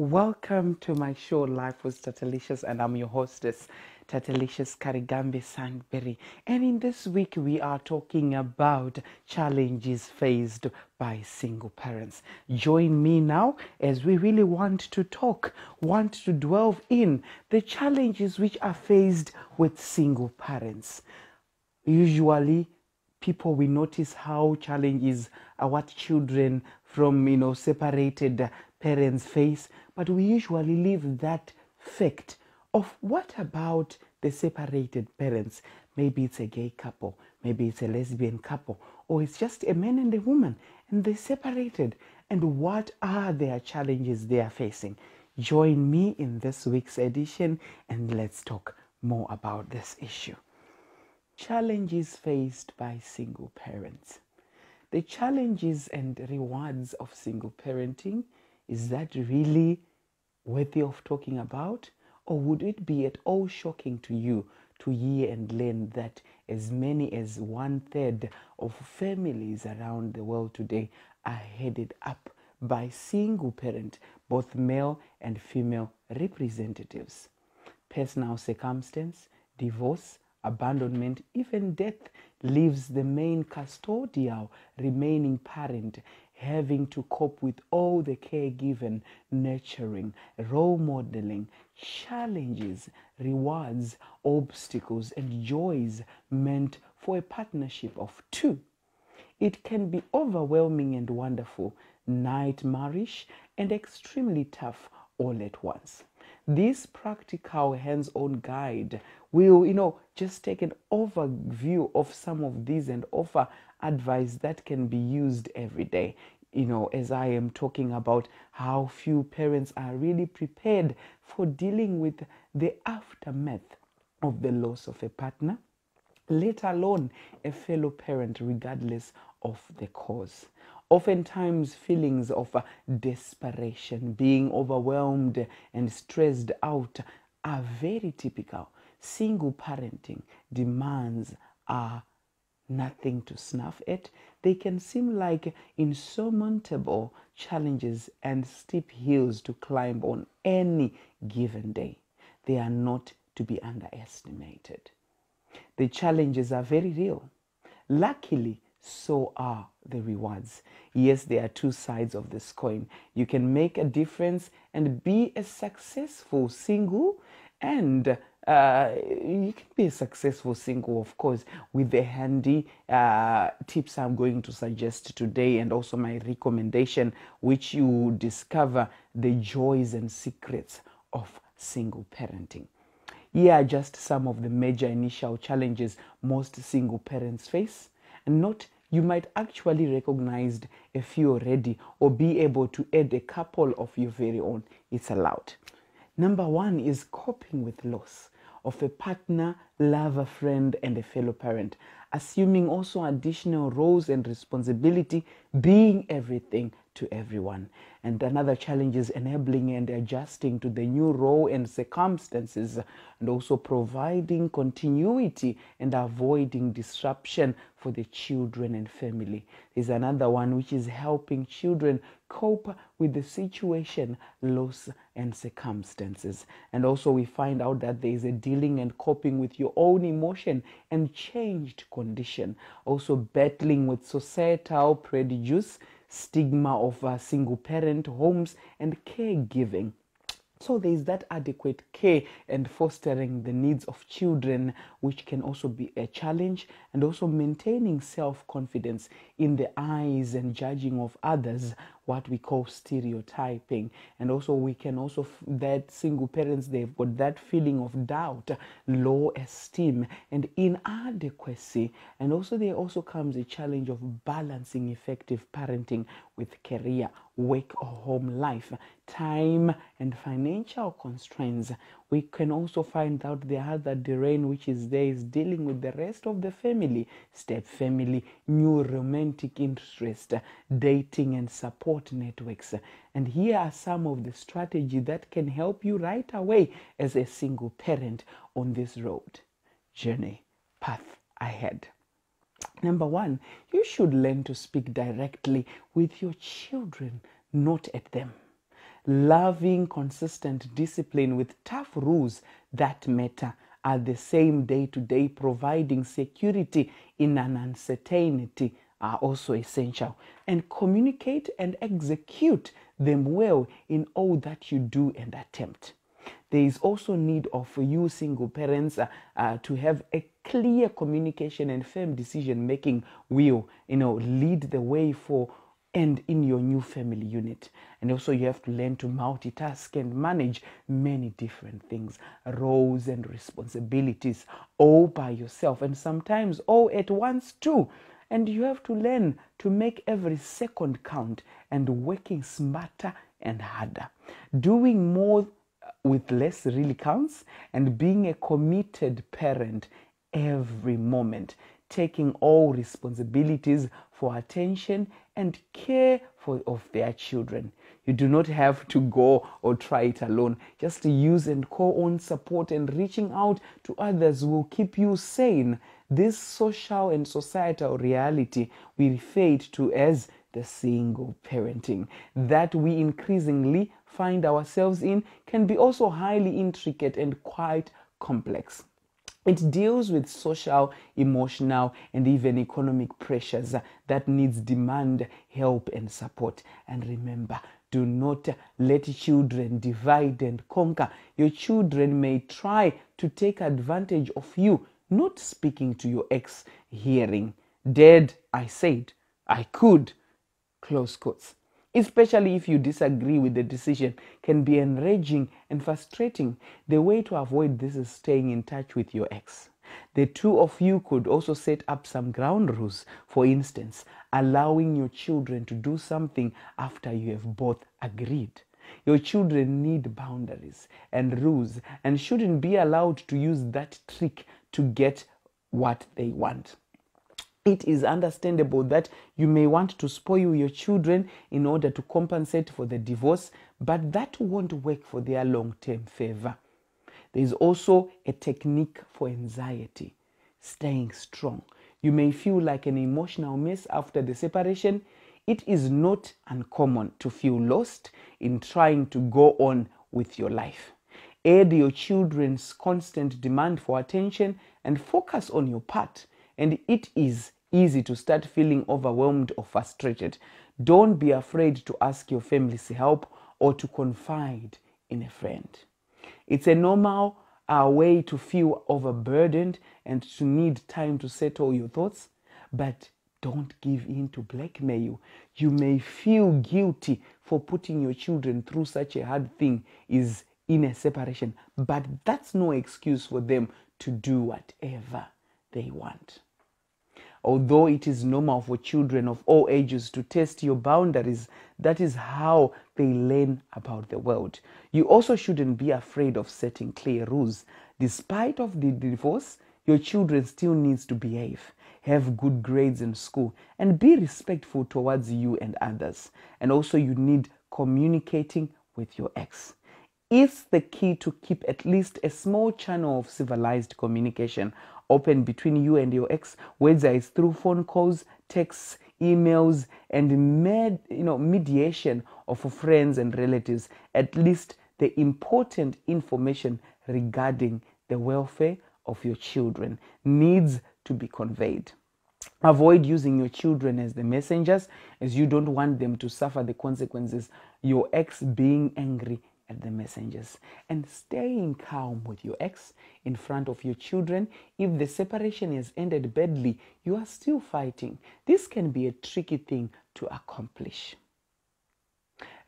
Welcome to my show, Life with Tatelicious, and I'm your hostess, Tatelicious Karigambe Sandberg. And in this week, we are talking about challenges faced by single parents. Join me now as we really want to delve in the challenges which are faced with single parents. Usually, people we notice how challenges are what children from separated parents face, but we usually leave that fact of what about the separated parents. Maybe it's a gay couple, maybe it's a lesbian couple, or it's just a man and a woman and they separated, and what are their challenges they are facing. Join me in this week's edition and let's talk more about this issue. Challenges faced by single parents. The challenges and rewards of single parenting, is that really worthy of talking about? Or would it be at all shocking to you to hear and learn that as many as 1/3 of families around the world today are headed up by single parent, both male and female representatives? Personal circumstance, divorce, abandonment, even death leaves the main custodial remaining parent having to cope with all the caregiving, nurturing, role modeling, challenges, rewards, obstacles, and joys meant for a partnership of two. It can be overwhelming and wonderful, nightmarish, and extremely tough all at once. This practical hands-on guide will, just take an overview of some of these and offer advice that can be used every day. As I am talking about how few parents are really prepared for dealing with the aftermath of the loss of a partner, let alone a fellow parent, regardless of the cause. Oftentimes, feelings of desperation, being overwhelmed and stressed out are very typical. Single parenting demands are nothing to snuff at. They can seem like insurmountable challenges and steep hills to climb on any given day. They are not to be underestimated. The challenges are very real. Luckily, so are the rewards. Yes, there are two sides of this coin. You can make a difference and be a successful single, and you can be a successful single, of course, with the handy tips I'm going to suggest today, and also my recommendation, which you discover the joys and secrets of single parenting. Here are just some of the major initial challenges most single parents face. And note, you might actually recognize a few already or be able to add a couple of your very own. It's allowed. Number one is coping with loss of a partner, lover, friend, and a fellow parent, assuming also additional roles and responsibility, being everything to everyone. And another challenge is enabling and adjusting to the new role and circumstances, and also providing continuity and avoiding disruption for the children and family. There's another one which is helping children cope with the situation, loss, and circumstances. And also we find out that there is a dealing and coping with your own emotion and changed condition. Also battling with societal prejudice, stigma of single parent homes, and caregiving. So there is that adequate care and fostering the needs of children, which can also be a challenge, and also maintaining self-confidence in the eyes and judging of others, what we call stereotyping. And also we can also, that single parents, they've got that feeling of doubt, low esteem, and inadequacy. And also there also comes a challenge of balancing effective parenting with career, work or home life, time and financial constraints. We can also find out the other terrain which is there is dealing with the rest of the family, step family, new romantic interest, dating and support networks. And here are some of the strategies that can help you right away as a single parent on this road journey path ahead. Number one, you should learn to speak directly with your children, not at them. Loving, consistent discipline with tough rules that matter at the same day-to-day, providing security in an uncertainty are also essential. And communicate and execute them well in all that you do and attempt. There is also need of you single parents to have a clear communication and firm decision-making will, lead the way for and in your new family unit. And also you have to learn to multitask and manage many different things, roles and responsibilities, all by yourself, and sometimes all at once too. And you have to learn to make every second count and working smarter and harder. Doing more with less really counts, and being a committed parent every moment, taking all responsibilities for attention and care of their children. You do not have to go or try it alone. Just use and call on support, and reaching out to others will keep you sane. This social and societal reality we refer to as the single parenting that we increasingly find ourselves in can be also highly intricate and quite complex. It deals with social, emotional, and even economic pressures that needs demand, help, and support. And remember, do not let children divide and conquer. Your children may try to take advantage of you, not speaking to your ex, hearing, "Dad, I said, I could," close quotes. Especially if you disagree with the decision, can be enraging and frustrating. The way to avoid this is staying in touch with your ex. The two of you could also set up some ground rules. For instance, allowing your children to do something after you have both agreed. Your children need boundaries and rules and shouldn't be allowed to use that trick to get what they want. It is understandable that you may want to spoil your children in order to compensate for the divorce, but that won't work for their long-term favor. There is also a technique for anxiety, staying strong. You may feel like an emotional mess after the separation. It is not uncommon to feel lost in trying to go on with your life. Aid your children's constant demand for attention and focus on your part. And it is easy to start feeling overwhelmed or frustrated. Don't be afraid to ask your family's help or to confide in a friend. It's a normal way to feel overburdened and to need time to settle your thoughts, but don't give in to blackmail. You may feel guilty for putting your children through such a hard thing is in a separation, but that's no excuse for them to do whatever they want. Although it is normal for children of all ages to test your boundaries, that is how they learn about the world. You also shouldn't be afraid of setting clear rules. Despite of the divorce, your children still needs to behave, have good grades in school, and be respectful towards you and others. And also you need communicating with your ex. It's the key to keep at least a small channel of civilized communication open between you and your ex, whether it's through phone calls, texts, emails, and mediation of friends and relatives. At least the important information regarding the welfare of your children needs to be conveyed. Avoid using your children as the messengers, as you don't want them to suffer the consequences, your ex being angry at the messengers. And staying calm with your ex in front of your children. If the separation has ended badly, you are still fighting. This can be a tricky thing to accomplish.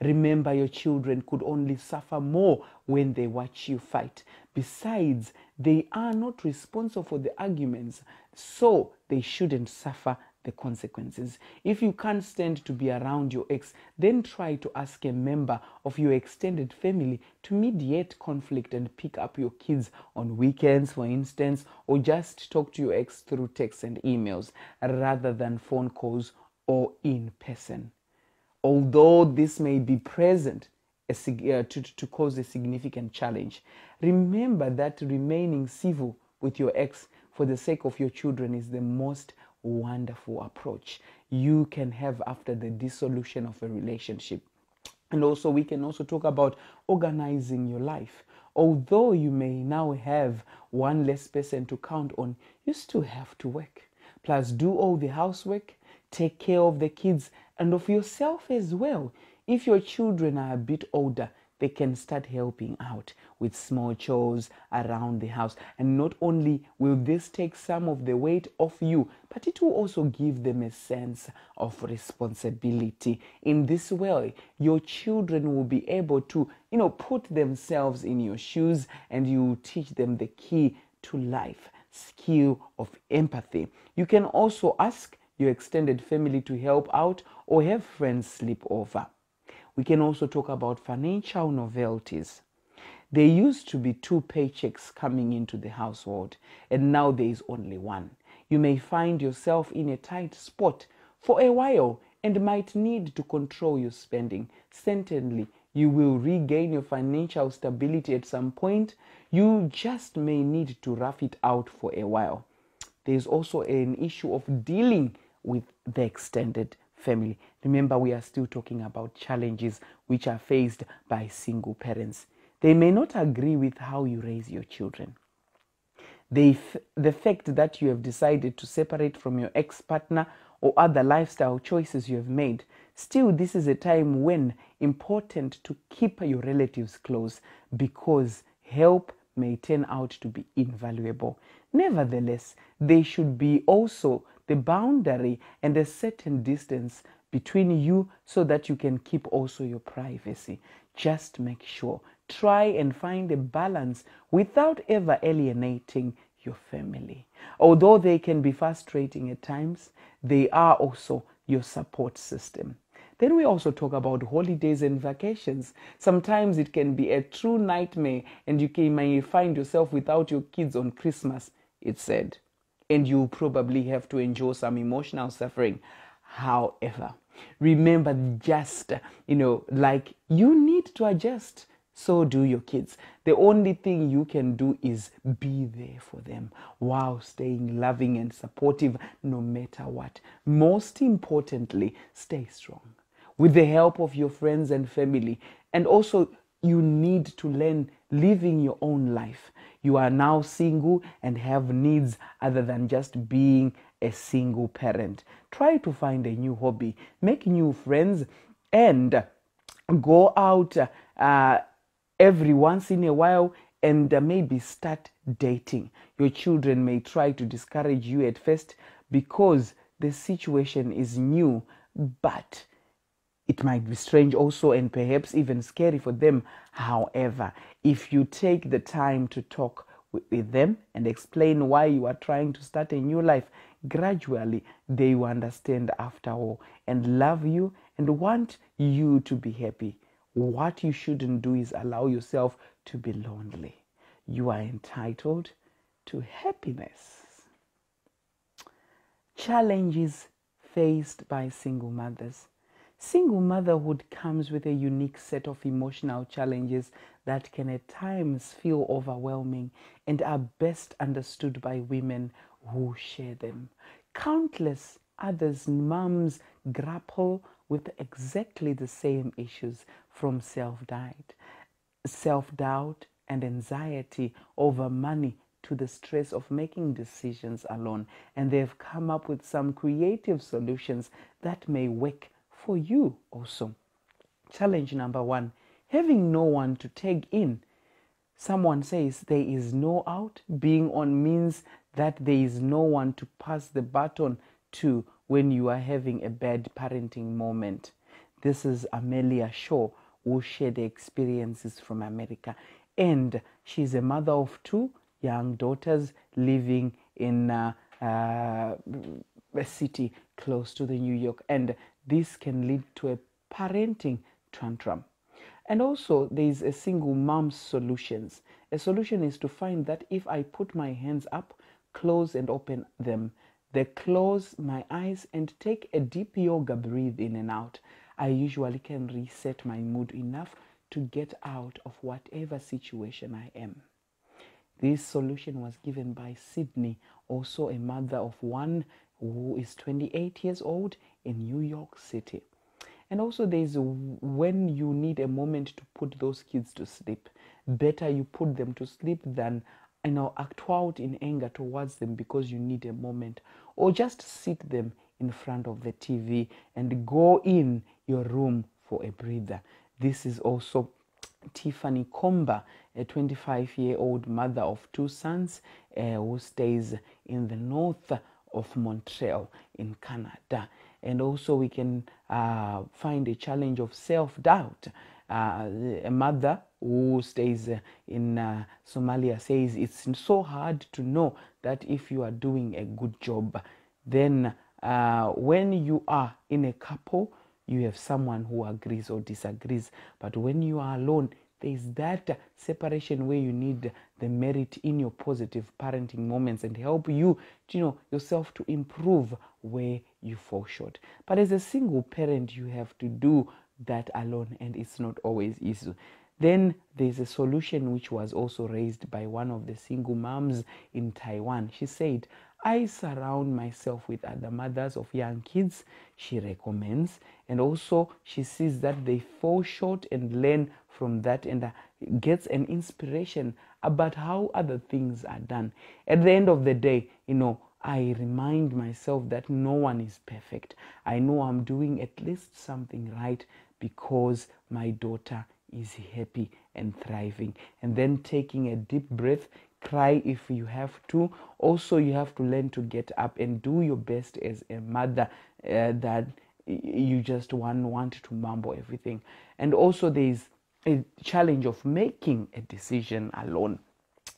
Remember, your children could only suffer more when they watch you fight. Besides, they are not responsible for the arguments, so they shouldn't suffer the consequences. If you can't stand to be around your ex, then try to ask a member of your extended family to mediate conflict and pick up your kids on weekends, for instance, or just talk to your ex through texts and emails rather than phone calls or in person. Although this may be present to cause a significant challenge, remember that remaining civil with your ex for the sake of your children is the most wonderful approach you can have after the dissolution of a relationship. And also, we can also talk about organizing your life. Although you may now have one less person to count on, you still have to work. Plus, do all the housework, take care of the kids and of yourself as well. If your children are a bit older, they can start helping out with small chores around the house. And not only will this take some of the weight off you, but it will also give them a sense of responsibility. In this way, your children will be able to, put themselves in your shoes, and you teach them the key to life, skill of empathy. You can also ask your extended family to help out or have friends sleep over. We can also talk about financial novelties. There used to be 2 paychecks coming into the household, and now there is only one. You may find yourself in a tight spot for a while and might need to control your spending. Certainly, you will regain your financial stability at some point. You just may need to rough it out for a while. There is also an issue of dealing with the extended family. Remember, we are still talking about challenges which are faced by single parents. They may not agree with how you raise your children. The fact that you have decided to separate from your ex-partner or other lifestyle choices you have made, still this is a time when important to keep your relatives close, because help may turn out to be invaluable. Nevertheless, there should be also the boundary and a certain distance between you so that you can keep also your privacy. Just make sure. Try and find a balance without ever alienating your family. Although they can be frustrating at times, they are also your support system. Then we also talk about holidays and vacations. Sometimes it can be a true nightmare, and you may find yourself without your kids on Christmas, it's said. And you probably have to endure some emotional suffering. However, remember, just, like you need to adjust, so do your kids. The only thing you can do is be there for them while staying loving and supportive no matter what. Most importantly, stay strong with the help of your friends and family. And also, you need to learn living your own life. You are now single and have needs other than just being a single parent. Try to find a new hobby, make new friends, and go out every once in a while, and maybe start dating. Your children may try to discourage you at first because the situation is new, but it might be strange also, and perhaps even scary for them. However, if you take the time to talk with them and explain why you are trying to start a new life, gradually they will understand after all and love you and want you to be happy. What you shouldn't do is allow yourself to be lonely. You are entitled to happiness. Challenges faced by single mothers. Single motherhood comes with a unique set of emotional challenges that can at times feel overwhelming and are best understood by women who share them. Countless others moms grapple with exactly the same issues, from self-doubt and anxiety over money to the stress of making decisions alone. And they've come up with some creative solutions that may work for you also. Challenge number 1, having no one to take in. Someone says there is no out. Being on means that there is no one to pass the baton to when you are having a bad parenting moment. This is Amelia Shaw, who shared the experiences from America. And she's a mother of 2 young daughters living in a city close to the New York. And this can lead to a parenting tantrum. And also, there is a single mom's solutions. A solution is to find that if I put my hands up, close and open them, then close my eyes and take a deep yoga breathe in and out, I usually can reset my mood enough to get out of whatever situation I am. This solution was given by Sydney, also a mother of 1 who is 28 years old in New York City. And also there's when you need a moment to put those kids to sleep. Better you put them to sleep than act out in anger towards them because you need a moment, or just sit them in front of the TV and go in your room for a breather. This is also Tiffany Komba, a 25-year-old mother of two sons who stays in the north of Montreal in Canada. And also we can find a challenge of self-doubt. A mother who stays in Somalia says it's so hard to know that if you are doing a good job. Then when you are in a couple, you have someone who agrees or disagrees. But when you are alone, there is that separation where you need the merit in your positive parenting moments and help you, yourself to improve where you fall short. But as a single parent, you have to do that alone, and it's not always easy. Then there's a solution which was also raised by one of the single moms in Taiwan. She said, I surround myself with other mothers of young kids, she recommends. And also she sees that they fall short and learn from that and gets an inspiration about how other things are done. At the end of the day, I remind myself that no one is perfect. I know I'm doing at least something right because my daughter is happy and thriving. And then taking a deep breath, cry if you have to. Also, you have to learn to get up and do your best as a mother, that you just want to mumble everything. And also there's a challenge of making a decision alone.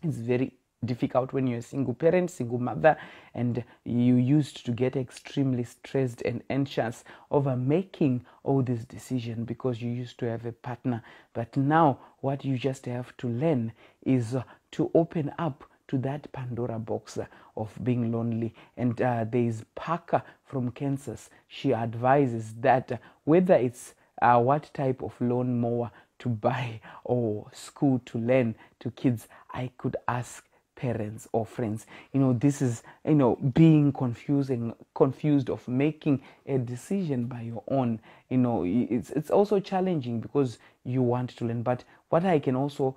It's very difficult when you're a single parent, single mother, and you used to get extremely stressed and anxious over making all these decisions because you used to have a partner. But now what you just have to learn is to open up to that Pandora box of being lonely. And there's Parker from Kansas. She advises that whether it's what type of lawnmower to buy or school to learn to kids, I could ask parents or friends. This is being confused of making a decision by your own. It's also challenging because you want to learn. But what I can also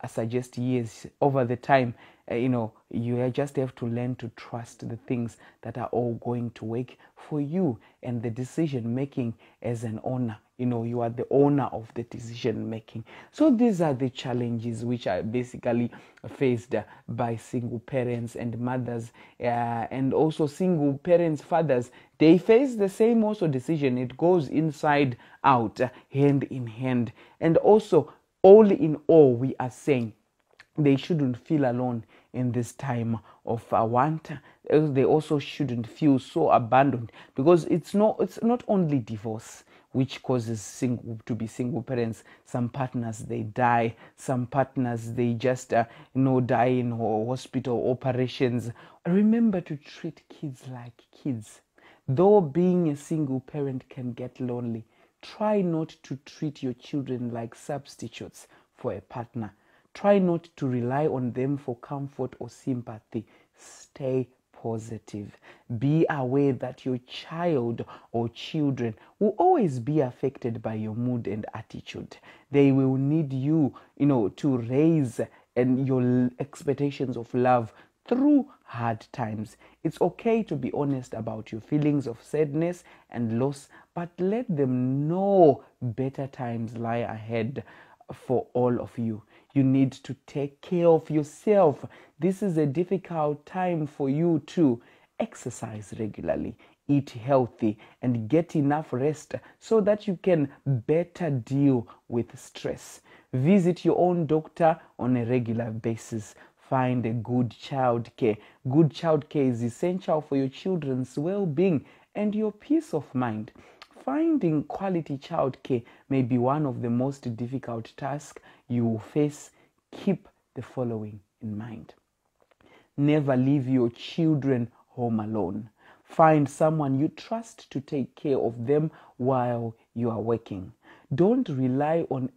suggest is over the time, you just have to learn to trust the things that are all going to work for you, and the decision making as an owner. You are the owner of the decision making. So these are the challenges which are basically faced by single parents and mothers, and also single parents, fathers. They face the same also decision. It goes inside out, hand in hand. And also, all in all, we are saying they shouldn't feel alone in this time of want. They also shouldn't feel so abandoned, because it's not only divorce which causes single parents. Some partners, they die. Some partners, they just die in hospital operations. Remember to treat kids like kids. Though being a single parent can get lonely, try not to treat your children like substitutes for a partner. Try not to rely on them for comfort or sympathy. Stay positive. Be aware that your child or children will always be affected by your mood and attitude. They will need you, to raise and your expectations of love through hard times. It's okay to be honest about your feelings of sadness and loss, but let them know better times lie ahead for all of you. You need to take care of yourself. This is a difficult time for you to exercise regularly, eat healthy, and get enough rest so that you can better deal with stress. Visit your own doctor on a regular basis. Find a good child care. Good child care is essential for your children's well-being and your peace of mind. Finding quality childcare may be one of the most difficult tasks you will face. Keep the following in mind. Never leave your children home alone. Find someone you trust to take care of them while you are working. Don't rely on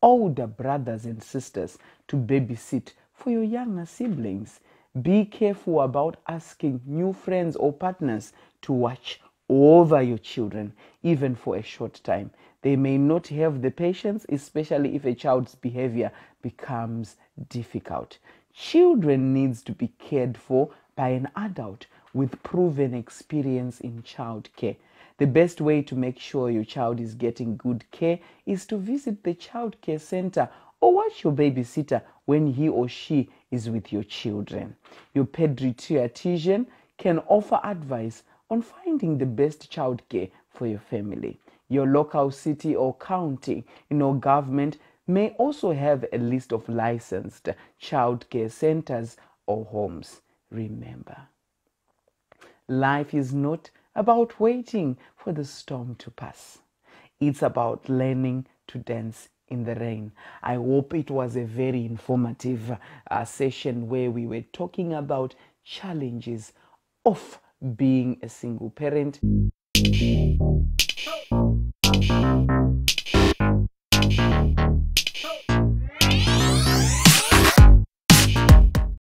older brothers and sisters to babysit for your younger siblings. Be careful about asking new friends or partners to watch over your children, even for a short time. They may not have the patience, especially if a child's behavior becomes difficult. Children needs to be cared for by an adult with proven experience in child care. The best way to make sure your child is getting good care is to visit the child care center or watch your babysitter when he or she is with your children. Your pediatrician can offer advice on finding the best childcare for your family. Your local city or county, government may also have a list of licensed childcare centers or homes. Remember, life is not about waiting for the storm to pass. It's about learning to dance in the rain. I hope it was a very informative session where we were talking about challenges of being a single parent.